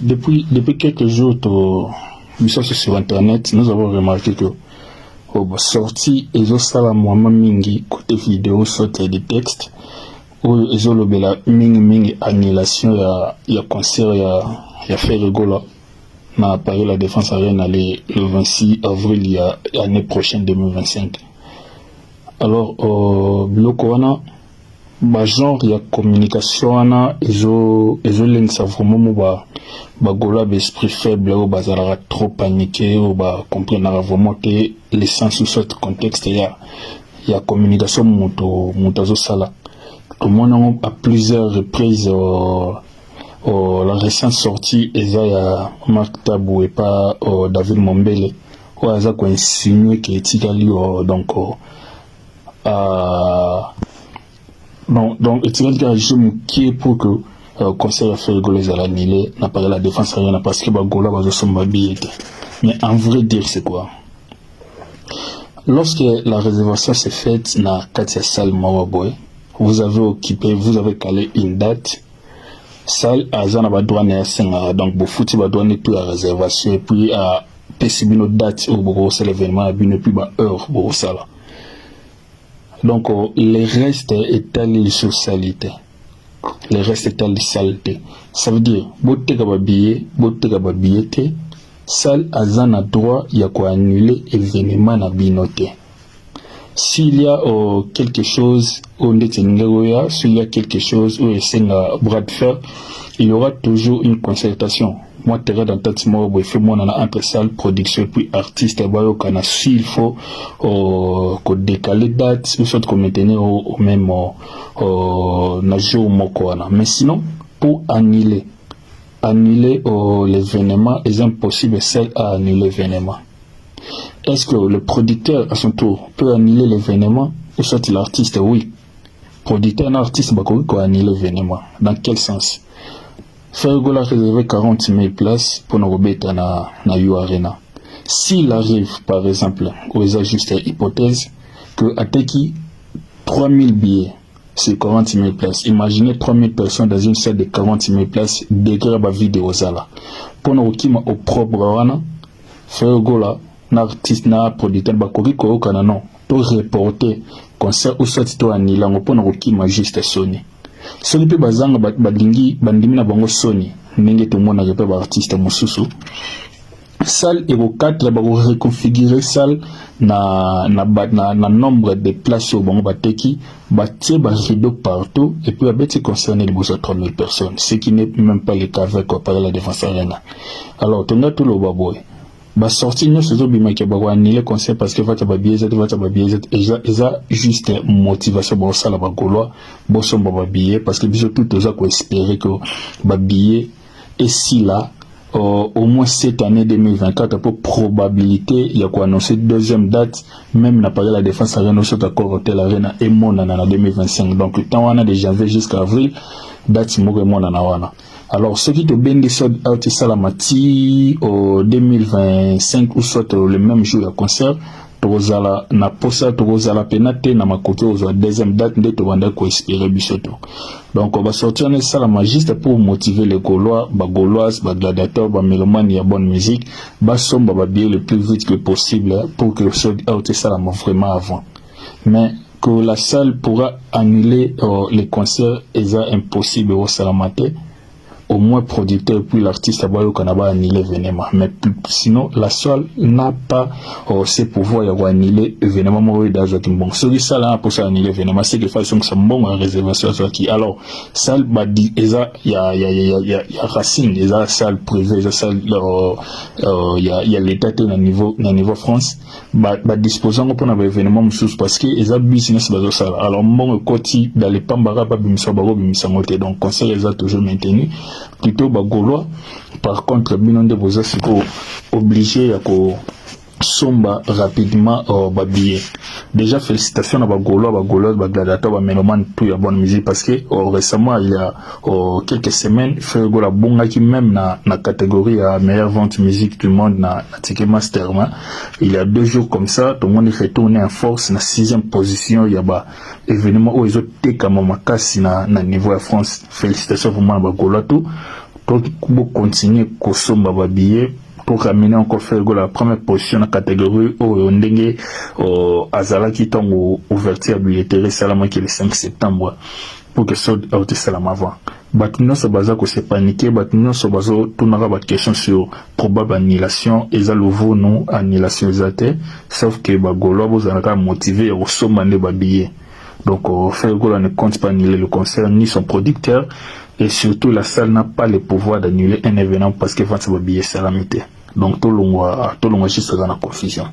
Depuis quelques jours, sur Internet, nous avons remarqué que sorti et ça moi mingi côté vidéo sorti des textes où ils ont la mingi annulation ya concert ya fait rigola na Paris la Défense Arena le 26 avril ya année prochaine 2025. Alors bloko wana ba genre ya communication wana ils ont ça vraiment ba gola d'esprit faible ou bazala trop paniqué ou ba comprendre vraiment que l'essence ou ce contexte ya communication muto sala. Tout le monde a plusieurs reprises la récente sortie ya Marc Tabou et pas David Mombele où a insinué que Tigali donc Tigali a joué qui est pour que conseil à faire rigoler à l'annulé n'a pas la défense rien parce que Bagola va se m'habiller. Mais en vrai dire c'est quoi? Lorsque la réservation s'est faite na Katia Sal Mawaboy, vous avez calé une date. Sal Azana Badouane Senga, donc vous foutez Badouane plus la réservation et puis à Pessibino date où vous c'est l'événement à une plus bas heure pour ça. Donc les restes étalés sur salité. Les restes étalés saleté. Ça veut dire botte gaba billet, Sal Azana droit il y a quoi annuler événement na binoté. S'il y a quelque chose s'il y a quelque chose où c'est un bras de fer, il y aura toujours une concertation. Moi, tu dans ta team, entre salle, production, puis artiste, s'il faut décaler date, ou soit qu'on maintenir au même jour. Mais sinon, pour annuler l'événement, c'est impossible celle à annuler l'événement. Est-ce que le producteur, à son tour, peut annuler l'événement ou soit l'artiste? Oui. Producteur et artiste, peut annuler l'événement. Dans quel sens? Fergola réservé 40 000 places pour nous remettre na U Arena. S'il arrive, par exemple, ou il y a juste une hypothèse, que Ateki 3 000 billets, c'est 40 000 places. Imaginez 3 000 personnes dans une salle de 40 000 places, degré ba vidéo zala. Pour nous remettre au propre Fergola, l'artiste na producteur bakoki ko kana non to reporter concert ou soit to anila ngopona kokima juste Sony Sony pe bazanga badingi bandimi na bango Sony ndenge to mona pe ba artiste mosusu salle et 4 ba reconfigurer salle na nombre de places au bango bateki batie ba rideau partout et puis abeti concerner les 3 000 personnes, ce qui n'est même pas le cas avec la Défense Arena. Alors tonga tout le baboy ba sorti nous ce bima ke ba annuler concert parce que va billet eza juste motivation pour ça la ba golois bo somba ba billet parce que biso tout oza ko espérer que ba billet et si là au moins cette année 2024 pour probabilité il y a quoi annoncer deuxième date même n'a pas la Défense Arena sur d'accord Hotel Arena et mon en 2025 donc le temps on a de janvier jusqu'à avril date mo mon wana. Alors, ce qui te bénit soit out salamati au 2025 ou soit le même jour à concert, tozala na posa tozala penate na makoto aux deuxième date de tobanda ko espérer bisoto. Donc on va sortir un salama juste pour motiver les Gaulois, Gauloises, gladiateurs, mélomanes et bonne musique, somba bien le plus vite que possible pour que ce out salama vraiment avant. Mais que la salle pourra annuler les concerts est impossible au salamate. Au moins producteur puis l'artiste abayo kanaba annuler l'événement mais sinon la salle n'a pas ces pouvoirs à annuler l'événement moi dans un bon celui ça là pour ça annuler l'événement c'est que façon que ça bon en réservation qui alors salle badi eza y a racine eza salle privée eza salle y a l'état na niveau France ba disposant pour un événement sous parce que eza business bazo ça alors mon côté dans les pambara pas bimisa baro bimisa moté donc conseil eza toujours maintenu plutôt Gaulois. Par contre binon de vos asiko obligé à somba rapidement billet. Déjà félicitations à Gaulois, gladiateurs, mélomanes, tout ya bonne musique parce que récemment il y a quelques semaines Fergola bonga qui même na catégorie à meilleure vente musique du monde na Ticketmaster il y a 2 jours comme ça tout le monde est retourné en force na 6e position il y a événement où ils ont été comme makasi na niveau de France. Félicitations vraiment à Gaulois tout donc continuer kosomba ba billets pour ramener encore faire la première position dans la catégorie au ndenge azalaki tango ouverture billetterie salama qui le 5 septembre pour que soit autre salama avant batino so baza ko se paniquer batino so bazo tunaka ba question sur probable annulation et ça nouveau non annulation zate sauf que ba golo bozalaka motivé au somba ne ba billets donc faire ne compte pas annuler le concert ni son producteur. Et surtout, la salle n'a pas le pouvoir d'annuler un événement parce que va se billet salamité. Donc, tout le monde est juste dans la confusion.